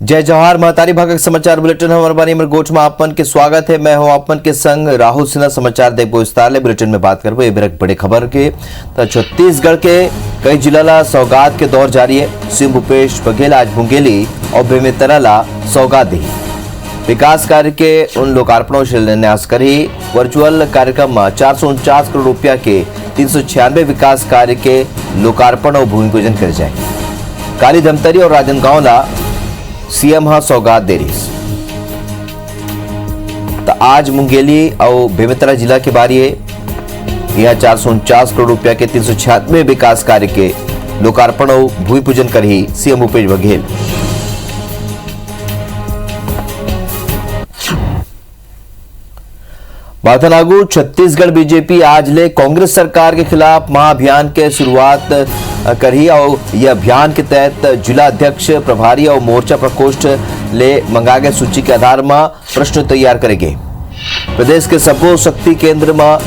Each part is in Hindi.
जय जवाहर महतारी भागक समाचार बुलेटिन हमारे बानी में गोठ में आपन के स्वागत है। मैं हूं आपन के संग राहुल सिन्हा। समाचार देखो विस्तार ले बुलेटिन में बात करबो ये बड़े खबर के तो छत्तीसगढ़ के कई जिला ला सौगात के दौर जारी है। सीएम भूपेश बघेल आज मुंगेली और बेमेतरा ला सौगात दी। विकास कार्य के उन लोकार्पणों शिलान्यास करी। वर्चुअल कार्यक्रम में 449 करोड़ रुपया के 396 विकास कार्य के लोकार्पण और भूमि पूजन कर जाए। काली धमतरी और राजनांदगांव ला सीएम हा सौगात दे रही। तो आज मुंगेली और बेमेतरा जिला की बारी है। यह 449 करोड़ रुपया के 396 विकास कार्य के लोकार्पण और भूमि पूजन करी सीएम भूपेश बघेल। बातनागु छत्तीसगढ़ बीजेपी आज ले कांग्रेस सरकार के खिलाफ महाअभियान के शुरुआत करी और यह अभियान के तहत जिला अध्यक्ष प्रभारी और मोर्चा प्रकोष्ठ ले मंगा गए सूची के आधार में प्रश्न तैयार करेंगे। प्रदेश के सबो शक्ति केंद्र में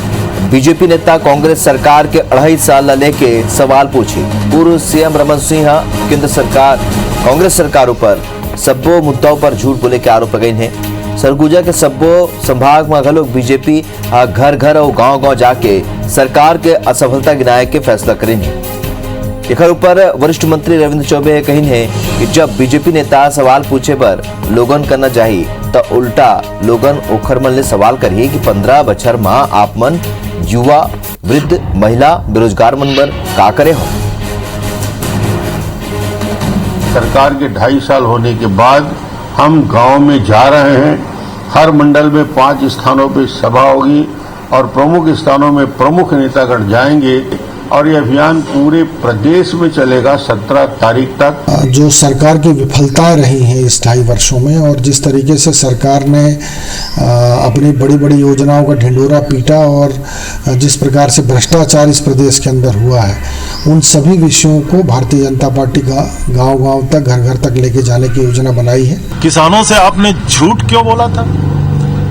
बीजेपी नेता कांग्रेस सरकार के 2.5 साल लेके सवाल पूछे। पूर्व सीएम रमन सिंह केंद्र सरकार कांग्रेस सरकार पर सबो मुद्दों पर झूठ बोले के आरोप लगाए हैं। सरगुजा के सबो संभाग में घलोक बीजेपी घर घर और गांव-गांव जाके सरकार के असफलता गिनाए के फैसला करेंगे। एक ऊपर वरिष्ठ मंत्री रविंद्र चौबे कही है कि जब बीजेपी नेता सवाल पूछे पर लोगन करना चाहिए तो उल्टा लोगन ओखर मन ले सवाल करिए कि 15 बछर मां आप मन युवा वृद्ध महिला बेरोजगार मन बर का करे हो। सरकार के 2.5 साल होने के बाद हम गांव में जा रहे हैं। हर मंडल में 5 स्थानों पे सभा होगी और प्रमुख स्थानों में प्रमुख नेतागण जाएंगे और ये अभियान पूरे प्रदेश में चलेगा 17 तारीख तक। जो सरकार की विफलताएं रही हैं इस 2.5 वर्षों में और जिस तरीके से सरकार ने अपनी बड़ी बड़ी योजनाओं का ढिंढोरा पीटा और जिस प्रकार से भ्रष्टाचार इस प्रदेश के अंदर हुआ है, उन सभी विषयों को भारतीय जनता पार्टी गांव-गांव तक घर घर तक लेके जाने की योजना बनाई है। किसानों से आपने झूठ क्यों बोला था?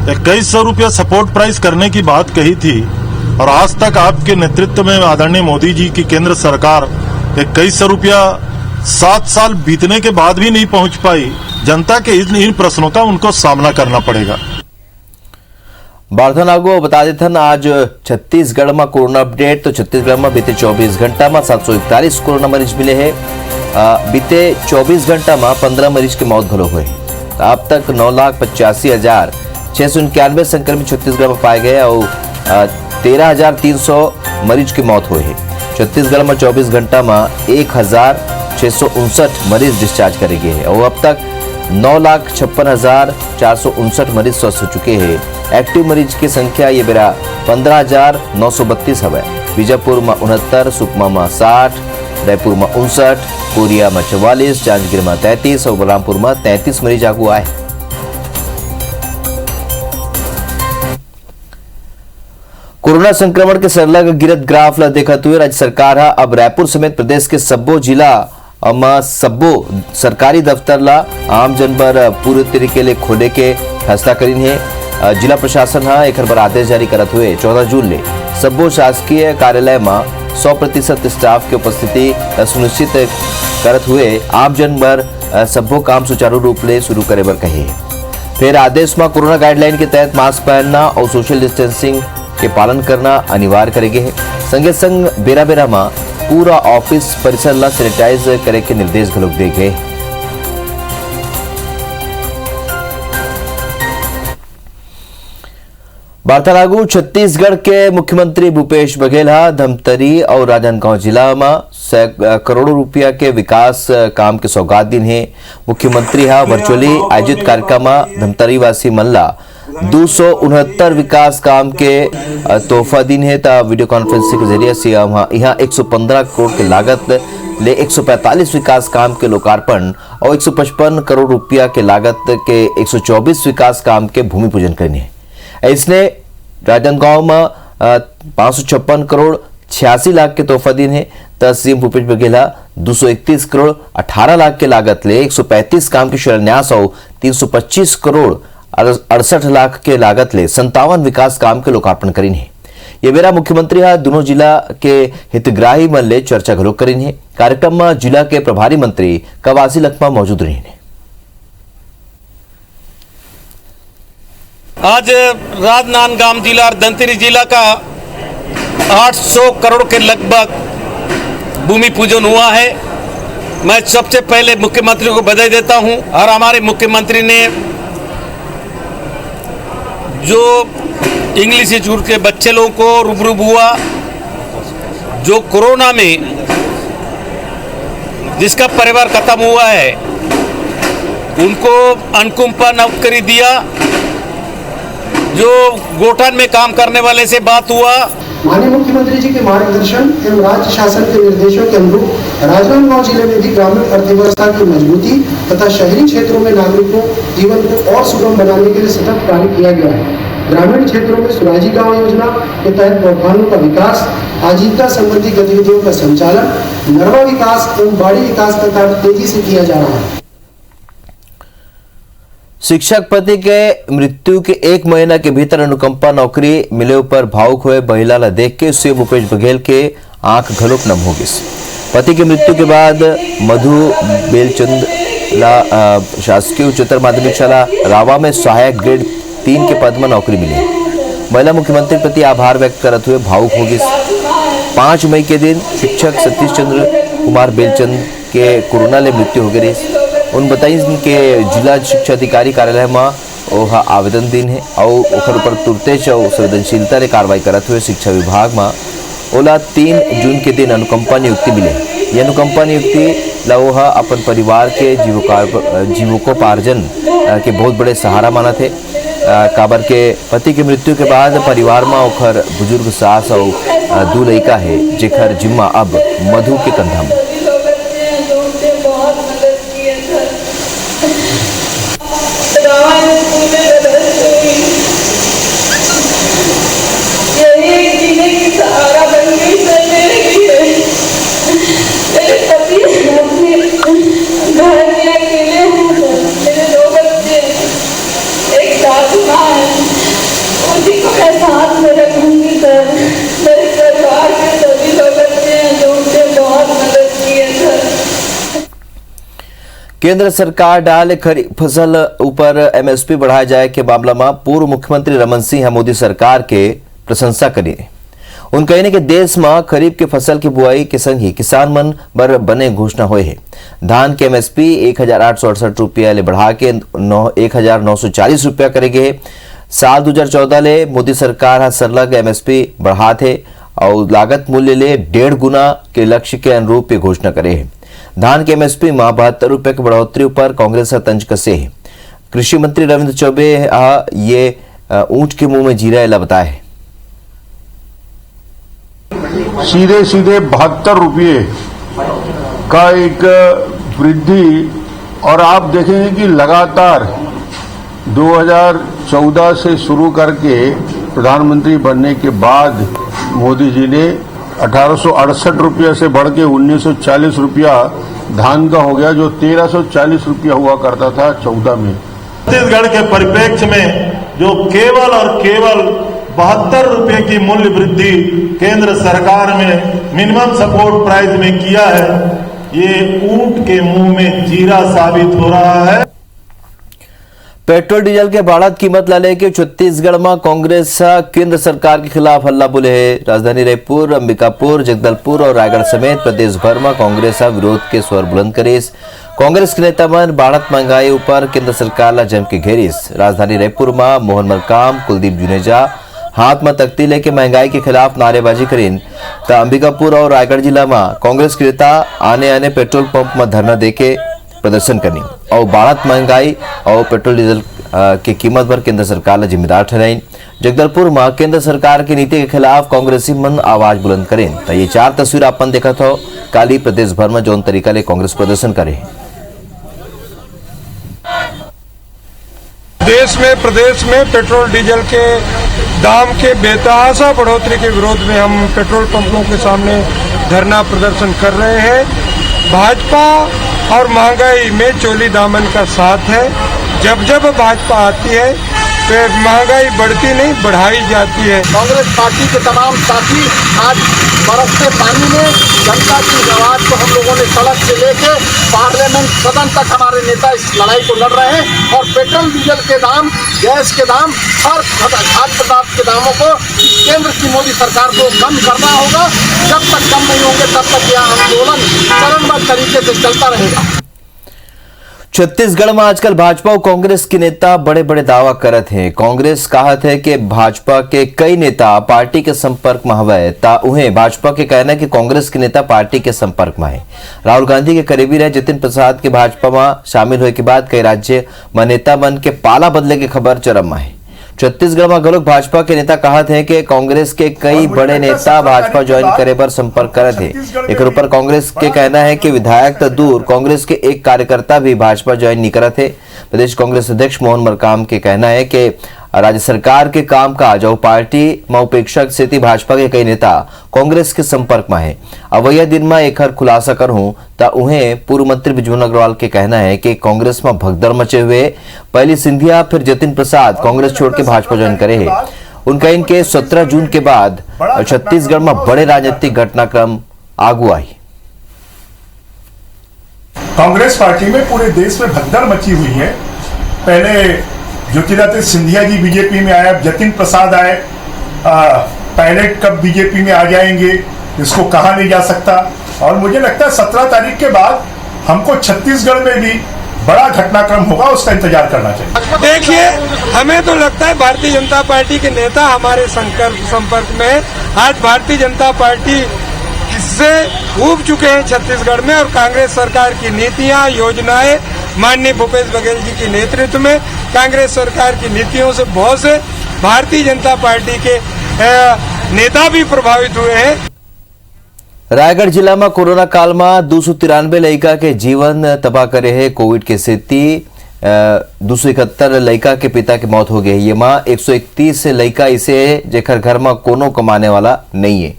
2100 रुपया सपोर्ट प्राइस करने की बात कही थी और आज तक आपके नेतृत्व में आदरणीय मोदी जी की केंद्र सरकार 2100 रुपया 7 साल बीतने के बाद भी नहीं पहुंच पाई। जनता के इन प्रश्नों का उनको सामना करना पड़ेगा। बारधनागो बता देते हैं आज छत्तीसगढ़ में कोरोना अपडेट। तो छत्तीसगढ़ में बीते 24 घंटा में 741 कोरोना मरीज मिले हैं। बीते 24 घंटा में 15 मरीज की मौत घलो हुए। अब तक 9,85,691 संक्रमित छत्तीसगढ़ में पाए गए और 13,300 मरीज की मौत हुई है। छत्तीसगढ़ में 24 घंटा में 1,659 मरीज डिस्चार्ज करे गए हैं और अब तक 9,56,459 मरीज स्वस्थ हो चुके हैं। एक्टिव मरीज की संख्या ये बेरा 15,932 है। बीजापुर में 69, सुकमा में 60, रायपुर में 59, कोरिया में 44, जांजगीर में 33 और बलरामपुर में 33 मरीज आगू आए। कोरोना संक्रमण के सरलग गिरत ग्राफ ला देखते हुए राज्य सरकार अब रायपुर समेत प्रदेश के सबो जिला में सबो सरकारी दफ्तर ला आम जन बर पूरे तरीके ले खोले के फैसला करीन है। जिला प्रशासन एक बार आदेश जारी करते हुए 14 जून ले सबो शासकीय कार्यालय में 100% स्टाफ की उपस्थिति सुनिश्चित करते हुए आम जन बर सबो काम सुचारू रूप ले शुरू करे बर कहे। फिर आदेश में कोरोना गाइडलाइन के तहत मास्क पहनना और सोशल डिस्टेंसिंग के पालन करना अनिवार्य करेंगे। संगे संग बेरा बेरा में पूरा ऑफिस परिसर ला सैनिटाइज करे के निर्देश घलोक दे गए। वार्तालागू छत्तीसगढ़ के मुख्यमंत्री भूपेश बघेल धमतरी और राजनांदगांव जिला में करोड़ों रुपया के विकास काम के सौगात दिन है। मुख्यमंत्री वर्चुअली आयोजित कार्यक्रम में धमतरी वासी मल्ला 269 विकास काम के तोहफा दिन है। वीडियो कॉन्फ्रेंसिंग के जरिए सीएम यहाँ 115 करोड़ की लागत ले 145 विकास काम के लोकार्पण और 155 करोड़ रुपया के लागत के 124 विकास काम के भूमि पूजन करने है। इसने राजनांदगांव में 556 करोड़ 86 लाख के तोहफा दिन है। सीएम भूपेश बघेल 231 करोड़ 18 लाख के लागत ले 135 काम के शिलान्यास और 325 करोड़ 68 लाख के लागत ले 57 विकास काम के लोकार्पण करीन है। ये बेरा मुख्यमंत्री दोनों जिला के हितग्राही मन ले चर्चा घलोक करीन है। कार्यक्रम में जिला के प्रभारी मंत्री कवासी लखमा मौजूद रही। आज राजनांदगांव जिला और धमतरी जिला का 800 करोड़ के लगभग भूमि पूजन हुआ है। मैं सबसे पहले मुख्यमंत्री को बधाई देता हूं और हमारे मुख्यमंत्री ने जो इंग्लिश स्कूल के बच्चे लोगों को रूबरू हुआ, जो कोरोना में जिसका परिवार खत्म हुआ है उनको अनुकंपा नौकरी दिया, जो गोठान में काम करने वाले से बात हुआ। माननीय मुख्यमंत्री जी के मार्गदर्शन एवं राज्य शासन के निर्देशों के अनुरूप राजनांदगांव जिले में भी ग्रामीण अर्थव्यवस्था की मजबूती तथा शहरी क्षेत्रों में नागरिकों जीवन को और सुगम बनाने के लिए सतत कार्य किया गया है। ग्रामीण क्षेत्रों में सुराजी गांव योजना के तहत गौठानों का विकास, आजीविका संबंधी गतिविधियों का संचालन, नरवा विकास एवं बाड़ी विकास का कार्य तेजी से किया जा रहा है। शिक्षक पति के मृत्यु के 1 महीना के भीतर अनुकंपा नौकरी मिले पर भावुक हुए महिला ला देख के सीएम भूपेश बघेल के आंख घलोक नम हो गई। पति की मृत्यु के बाद मधु बेलचंद ला शासकीय उच्चतर माध्यमिक शाला रावा में सहायक ग्रेड 3 के पद में नौकरी मिली। महिला मुख्यमंत्री प्रति आभार व्यक्त करते हुए भावुक हो गई। 5 मई के दिन शिक्षक सतीश चंद्र कुमार बेलचंद के कोरोना ले मृत्यु हो गई। उन बताई के जिला शिक्षा अधिकारी कार्यालय में ओहा आवेदन दिन है और ओखर ऊपर तुरते संवेदनशीलता ले कार्रवाई करते हुए शिक्षा विभाग में ओला 3 जून के दिन अनुकंपा नियुक्ति मिले। यह अनुकंपा नियुक्ति ला ओहा अपन परिवार के जीविकोपार्जन के बहुत बड़े सहारा माना थे। काबर के पति की मृत्यु के बाद परिवार में ओखर बुजुर्ग सास और 2 लड़का है, जेखर जिम्मा अब मधु के कंधा में। केंद्र सरकार डाल खरीफ फसल ऊपर एमएसपी बढ़ाए जाए के मामला में पूर्व मुख्यमंत्री रमन सिंह मोदी सरकार के प्रशंसा करी। उन कहने के देश में खरीफ के फसल की बुआई के संग ही किसान मन बर बने घोषणा हुए है। धान के एमएसपी 1868 रुपया ले बढ़ा के 1940 रुपया करेगे। साल 2014 ले मोदी सरकार सरलग एमएसपी बढ़ा थे और लागत मूल्य ले 1.5 गुना के लक्ष्य के अनुरूप घोषणा करे है। धान के एमएसपी में 72 रुपये की बढ़ोतरी पर कांग्रेस तंज कसे है। कृषि मंत्री रविंद्र चौबे ये ऊंट के मुंह में जीरा एला बताया है। सीधे 72 रुपये का एक वृद्धि, और आप देखेंगे कि लगातार 2014 से शुरू करके प्रधानमंत्री बनने के बाद मोदी जी ने 1868 रुपया से बढ़ के 1940 रुपया धान का हो गया, जो 1340 रुपया हुआ करता था 14 में। छत्तीसगढ़ के परिप्रेक्ष्य में जो केवल और केवल 72 रुपये की मूल्य वृद्धि केंद्र सरकार में मिनिमम सपोर्ट प्राइस में किया है, ये ऊंट के मुंह में जीरा साबित हो रहा है। पेट्रोल डीजल के बढ़त कीमत ला लेके छत्तीसगढ़ में कांग्रेस केंद्र सरकार के खिलाफ हल्ला बोले है। राजधानी रायपुर, अंबिकापुर, जगदलपुर और रायगढ़ समेत प्रदेश भर में कांग्रेस विरोध के स्वर बुलंद करेस। कांग्रेस के नेता मन बढ़त महंगाई ऊपर केंद्र सरकार ला जम के घेरिस। राजधानी रायपुर में मोहन मरकाम, कुलदीप जुनेजा हाथ में तख्ती लेके महंगाई के खिलाफ नारेबाजी करीन। तो अंबिकापुर और रायगढ़ जिला में कांग्रेस के नेता आने पेट्रोल पंप में धरना देके प्रदर्शन करनी और बढ़त महंगाई और पेट्रोल डीजल की कीमत पर केंद्र सरकार ने जिम्मेदार ठहराई। जगदलपुर में केंद्र सरकार की नीति के खिलाफ कांग्रेसी मन आवाज बुलंद करें। तो ये 4 तस्वीर अपन देखा था काली प्रदेश भर में जौन तरीका ले कांग्रेस प्रदर्शन करे। देश में प्रदेश में पेट्रोल डीजल के दाम के बेतहाशा बढ़ोतरी के विरोध में हम पेट्रोल पंपों के सामने धरना प्रदर्शन कर रहे हैं। भाजपा और महंगाई में चोली दामन का साथ है। जब जब भाजपा आती है तो महंगाई बढ़ती नहीं बढ़ाई जाती है। कांग्रेस पार्टी के तमाम साथी आज बरसते पानी में जनता की आवाज को हम लोगों ने सड़क से लेके पार्लियामेंट सदन तक हमारे नेता इस लड़ाई को लड़ रहे हैं। और पेट्रोल डीजल के दाम, गैस के दाम, हर खाद्य पदार्थ के दामों को केंद्र की मोदी सरकार को कम करना होगा। जब तक कम नहीं होंगे तब तक यह आंदोलन चरणबद्ध तरीके से चलता रहेगा। छत्तीसगढ़ में आजकल भाजपा और कांग्रेस के नेता बड़े बड़े दावा करत हैं। कांग्रेस कहत है कि भाजपा के कई नेता पार्टी के संपर्क में हवे, ता उन्हें भाजपा के कहना है कि कांग्रेस के नेता पार्टी के संपर्क में है। राहुल गांधी के करीबी रहे जतिन प्रसाद के भाजपा में शामिल होने के बाद कई राज्य में नेता बन के पाला बदले की खबर चरम में है। छत्तीसगढ़ में गलोक भाजपा के नेता कहत हैं कि कांग्रेस के कई बड़े नेता भाजपा ज्वाइन करे पर संपर्क करत है। एक ऊपर कांग्रेस के कहना है कि विधायक तो दूर, कांग्रेस के एक कार्यकर्ता भी भाजपा ज्वाइन नहीं करत है। प्रदेश कांग्रेस अध्यक्ष मोहन मरकाम के कहना है कि राज्य सरकार के काम काज और पार्टी में उपेक्षा स्थिति भाजपा के कई नेता कांग्रेस के संपर्क में है। अवैया दिन में एक हर खुलासा करूं ता उन्हें पूर्व मंत्री बिजमोहन अग्रवाल के कहना है कि कांग्रेस में भगदड़ मचे हुए पहली सिंधिया फिर जतिन प्रसाद कांग्रेस छोड़ के भाजपा ज्वाइन करे है। उनका इनके 17 जून के बाद छत्तीसगढ़ में बड़े राजनीतिक घटनाक्रम आगू आई। कांग्रेस पार्टी में पूरे देश में भगदड़ मची हुई है। पहले ज्योतिरादित्य सिंधिया जी बीजेपी में आए, अब जतिन प्रसाद आए। पायलट कब बीजेपी में आ जाएंगे इसको कहा नहीं जा सकता। और मुझे लगता है 17 तारीख के बाद हमको छत्तीसगढ़ में भी बड़ा घटनाक्रम होगा, उसका इंतजार करना चाहिए। देखिए, हमें तो लगता है भारतीय जनता पार्टी के नेता हमारे संपर्क में है। आज भारतीय जनता पार्टी इससे ऊब चुके हैं छत्तीसगढ़ में, और कांग्रेस सरकार की नीतियां, योजनाएं, माननीय भूपेश बघेल जी के नेतृत्व में कांग्रेस सरकार की नीतियों से बहुत से भारतीय जनता पार्टी के नेता भी प्रभावित हुए हैं। रायगढ़ जिला में कोरोना काल में 293 लड़का के जीवन तबाह करे है। कोविड के स्थिति 271 लड़का के पिता की मौत हो गई। ये मां 131 लड़का इसे है जेकर घर में कोनो कमाने वाला नहीं है।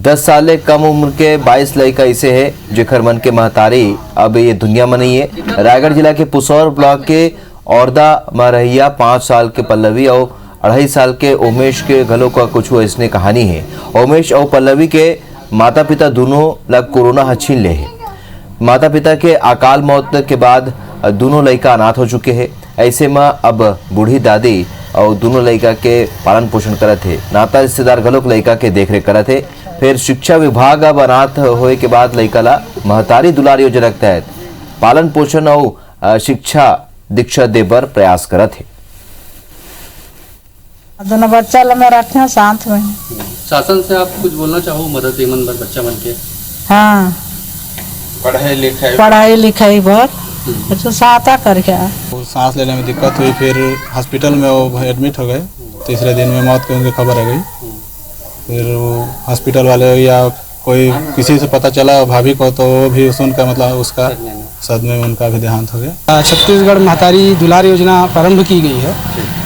10 साल कम उम्र के 22 लड़का इसे है जेकर मन के महतारी अब ये दुनिया में नहीं है। रायगढ़ जिला के पुसौर ब्लॉक के औरदा में रहिया 5 साल के पल्लवी और 2.5 साल के उमेश के घलों का कुछ ऐसने कहानी है। उमेश और पल्लवी के माता पिता दोनों लग कोरोना छीन ले है। माता पिता के अकाल मौत के बाद दोनों लड़का अनाथ हो चुके हैं। ऐसे में अब बूढ़ी दादी और दोनों लड़का के पालन पोषण करत है। नाता रिश्तेदार घलोक लड़का के देखरेख करत है। फिर शिक्षा विभाग अब अनाथ होए के बाद लड़का ला महतारी दुलार योजना के तहत पालन पोषण और शिक्षा दीक्षा दे बर प्रयास करत है। दोनों बच्चा ला मैं रखे साथ में। शासन से आप कुछ बोलना चाहो, मदद एक नंबर बच्चा बन के? हाँ, पढ़ाई लिखाई भर तो सहायता करके। सांस लेने में दिक्कत हुई, फिर हॉस्पिटल में वो एडमिट हो गए। तीसरे दिन में मौत की उनकी खबर आ गई। फिर वो हॉस्पिटल वाले या कोई किसी से पता चला भाभी को, तो वो भी सुनकर मतलब उसका सदमे में उनका भी देहांत हो गया। छत्तीसगढ़ महतारी दुलार योजना प्रारंभ की गई है।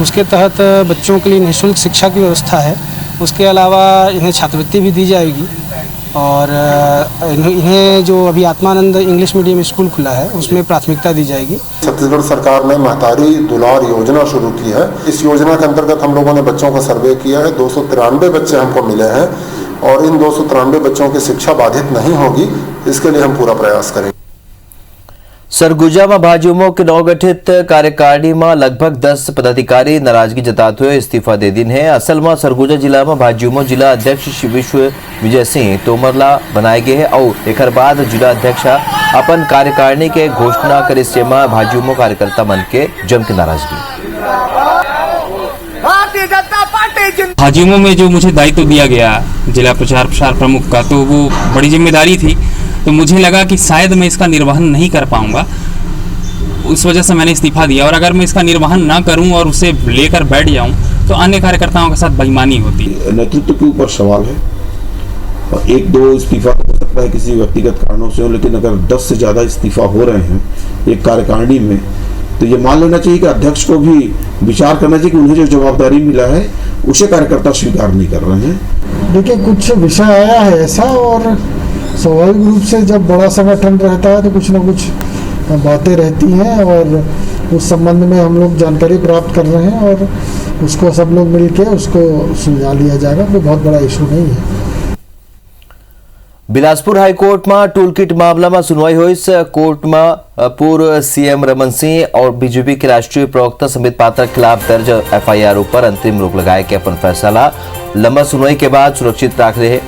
उसके तहत बच्चों के लिए निःशुल्क शिक्षा की व्यवस्था है। उसके अलावा इन्हें छात्रवृत्ति भी दी जाएगी। और इन्हें जो अभी आत्मानंद इंग्लिश मीडियम स्कूल खुला है उसमें प्राथमिकता दी जाएगी। छत्तीसगढ़ सरकार ने महतारी दुलार योजना शुरू की है। इस योजना के अंतर्गत हम लोगों ने बच्चों का सर्वे किया है। 293 बच्चे हमको मिले हैं और इन 293 बच्चों की शिक्षा बाधित नहीं होगी, इसके लिए हम पूरा प्रयास करेंगे। सरगुजा में भाजयुमो के नवगठित कार्यकारिणी में लगभग 10 पदाधिकारी नाराजगी जताते हुए इस्तीफा दे दिन है। असल में सरगुजा जिला में भाजयुमो जिला अध्यक्ष विश्व विजय सिंह तोमरला बनाए गए हैं और एक बाद जिला अध्यक्ष अपन कार्यकारिणी के घोषणा करे से भाजयुमो कार्यकर्ता मन के जम के नाराजगी। भाजयुमो में जो मुझे दायित्व दिया गया जिला प्रचार प्रसार प्रमुख का, तो वो बड़ी जिम्मेदारी थी। तो मुझे लगा कि शायद मैं इसका निर्वहन नहीं कर पाऊंगा, उस वजह से मैंने इस्तीफा दिया। और अगर मैं इसका निर्वहन ना करूं और उसे लेकर बैठ जाऊं तो अन्य कार्यकर्ताओं के साथ बेईमानी होती है। नेतृत्व के ऊपर सवाल है और 1-2 इस्तीफा हो सकता है किसी व्यक्तिगत कारणों से हो, लेकिन अगर 10 से ज्यादा इस्तीफा हो रहे हैं एक कार्यकारिणी में, तो ये मान लेना चाहिए कि अध्यक्ष को भी विचार करना चाहिए कि उन्हें जो जवाबदारी मिला है उसे कार्यकर्ता स्वीकार नहीं कर रहे हैं। देखिए, कुछ विषय आया है ऐसा, और स्वाभाविक रूप से जब बड़ा संगठन रहता है तो कुछ न कुछ बातें रहती हैं और उस संबंध में हम लोग जानकारी प्राप्त कर रहे हैं और उसको सब लोग मिलकर उसको सुलझा लिया जाएगा। कोई बहुत बड़ा इशू नहीं है। बिलासपुर हाईकोर्ट में टूलकिट मामला में सुनवाई हुई। कोर्ट में पूर्व सीएम रमन सिंह और बीजेपी के राष्ट्रीय प्रवक्ता संबित पात्रा के खिलाफ दर्ज एफआईआर पर अंतरिम रोक लगाए के अपन फैसला लंबा सुनवाई के बाद सुरक्षित रख रहे।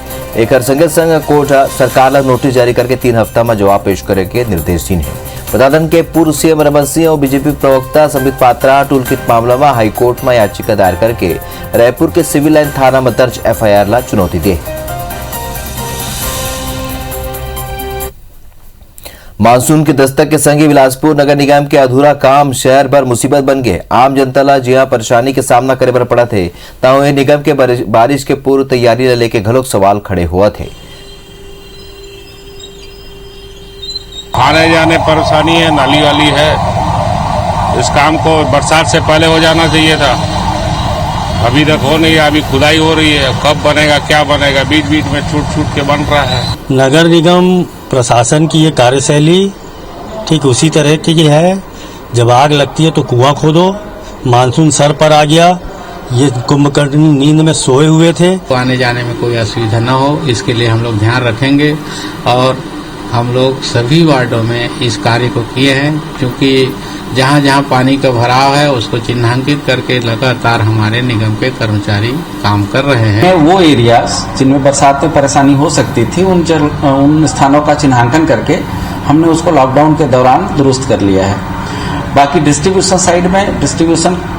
एक संगे संग कोर्ट सरकार को नोटिस जारी करके 3 हफ्ता में जवाब पेश करे के निर्देश दी है। बता दें कि पूर्व सीएम रमन सिंह और बीजेपी प्रवक्ता संबित पात्रा टूलकिट मामला में हाईकोर्ट में याचिका दायर करके रायपुर के सिविल लाइन थाना में दर्ज एफआईआर ला चुनौती दी। मानसून की दस्तक के संग बिलासपुर नगर निगम के अधूरा काम शहर भर मुसीबत बन गए। आम जनता ला जहां परेशानी के सामना करे पर पड़ा थे ताऊ निगम के बारिश के पूर्व तैयारी ला लेके घलोक सवाल खड़े हुआ थे। आने जाने परेशानी है, नाली वाली है। इस काम को बरसात से पहले हो जाना चाहिए था, अभी तक हो नहीं है। अभी खुदाई हो रही है, कब बनेगा क्या बनेगा, बीच बीच में छूट छूट के बन रहा है। नगर निगम प्रशासन की ये कार्यशैली ठीक उसी तरह की है। जब आग लगती है तो कुआं खोदो। मानसून सर पर आ गया, ये कुंभकर्ण नींद में सोए हुए थे। आने जाने में कोई असुविधा न हो, इसके लिए हम लोग ध्यान रखेंगे और हम लोग सभी वार्डों में इस कार्य को किए हैं, क्योंकि जहाँ जहाँ पानी का भराव है उसको चिन्हांकित करके लगातार हमारे निगम के कर्मचारी काम कर रहे हैं। वो एरियाज जिनमें बरसात में परेशानी हो सकती थी उन स्थानों का चिन्हांकन करके हमने उसको लॉकडाउन के दौरान दुरुस्त कर लिया है। बाकी डिस्ट्रीब्यूशन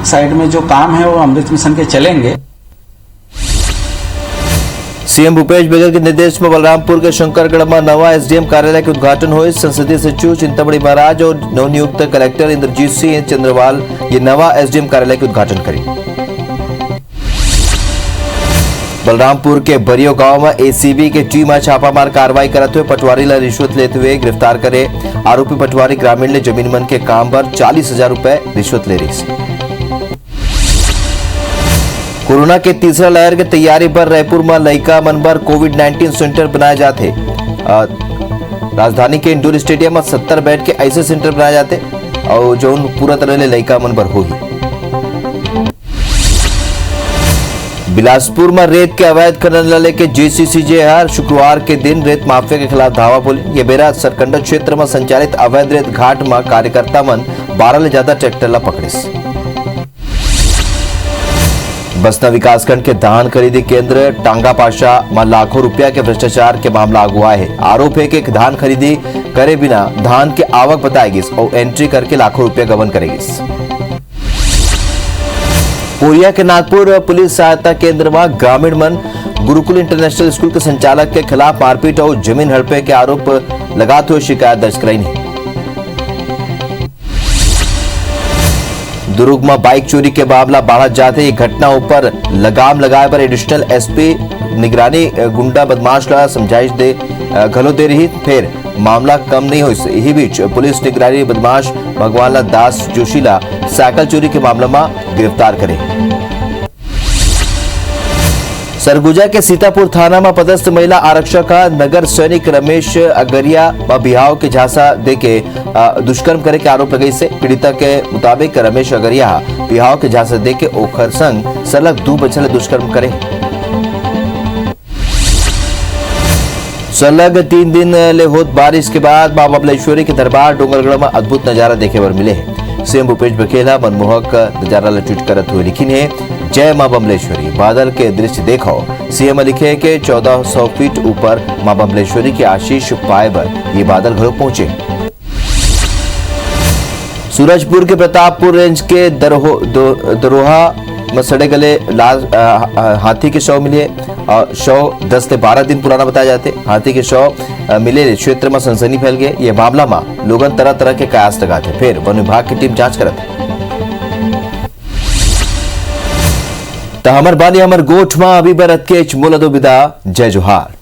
साइड में जो काम है वो अमृत मिशन के चलेंगे। सीएम भूपेश बघेल के निर्देश में बलरामपुर के शंकरगढ़ में नवा एसडीएम कार्यालय के उद्घाटन हुए। संसदीय सचिव चिंतामणि महाराज और नवनियुक्त कलेक्टर इंद्रजीत सिंह चंद्रवाल ये नवा एसडीएम कार्यालय के उद्घाटन करें। बलरामपुर के बरियो गांव में एसीबी के टीम में छापामार कार्रवाई करते हुए पटवारी ला रिश्वत लेते हुए गिरफ्तार करे। आरोपी पटवारी ग्रामीण ने जमीन मन के काम पर 40,000 रुपए रिश्वत ले रही। कोरोना के तीसरा लहर की तैयारी पर रायपुर में लइका मन बर कोविड-19 सेंटर बनाए जाते। राजधानी के इंडोर स्टेडियम में 70 बेड के ऐसे सेंटर बनाए जाते और जो पूरा तरह ले लइका मन बर होगी। बिलासपुर में रेत के अवैध खनन लेके जेसीसीजे हर शुक्रवार के दिन रेत माफिया के खिलाफ धावा बोली। ये बेरा सरकंडा क्षेत्र में संचालित अवैध रेत घाट में कार्यकर्ता मन 12 ले ज्यादा ट्रैक्टर ला पकड़े। बसना विकासखंड के धान खरीदी केंद्र टांगा पाशा में लाखों रुपया के भ्रष्टाचार के मामला अगुआ है। आरोप है कि धान खरीदी करे बिना धान की आवक बताएगी और एंट्री करके लाखों रुपया गबन करेगी। कोरिया के नागपुर पुलिस सहायता केंद्र में ग्रामीण मन गुरुकुल इंटरनेशनल स्कूल के संचालक के खिलाफ मारपीट और जमीन हड़पे के आरोप लगाते हुए शिकायत दर्ज कराई है। दुर्ग में बाइक चोरी के मामला बढ़ जाते घटना ऊपर लगाम लगाए पर एडिशनल एसपी निगरानी गुंडा बदमाश ला समझाइश दे घलो दे रही। फिर मामला कम नहीं हुई। यही बीच पुलिस निगरानी बदमाश भगवान दास जोशीला साइकिल चोरी के मामला में गिरफ्तार करे। सरगुजा के सीतापुर थाना में पदस्थ महिला आरक्षक नगर सैनिक रमेश अगरिया बिहाव के झांसा देके दुष्कर्म करे के आरोप लगाई से। पीड़िता के मुताबिक रमेश अगरिया बिहाव के झांसा देके ओखर संग सलग 2 बच्चा दुष्कर्म करे। सलग 3 दिन ले होत बारिश के बाद मां बबलेश्वरी के दरबार डोंगरगढ़ में अद्भुत नजारा देखे पर मिले हैं। सीएम भूपेश बघेल मनमोहक नजारा ट्वीट करते हुए लिखी है, जय मां बमलेश्वरी। बादल के दृश्य देखो। सीएम लिखे के 1400 फीट ऊपर मां बमलेश्वरी के आशीष पाए पर ये बादल घर पहुंचे। सूरजपुर के प्रतापपुर रेंज के दरोहा में सड़े गले हाथी के शव मिले। शव 10 से 12 दिन पुराना बताए जाते। हाथी के शव मिले क्षेत्र में सनसनी फैल गए। ये मामला में लोगन तरह तरह के कयास लगाते। फिर वन विभाग की टीम जांच करते। तो हमर बानी हमर गोठ में अभी बरत के मोलदो विदा। जय जोहार।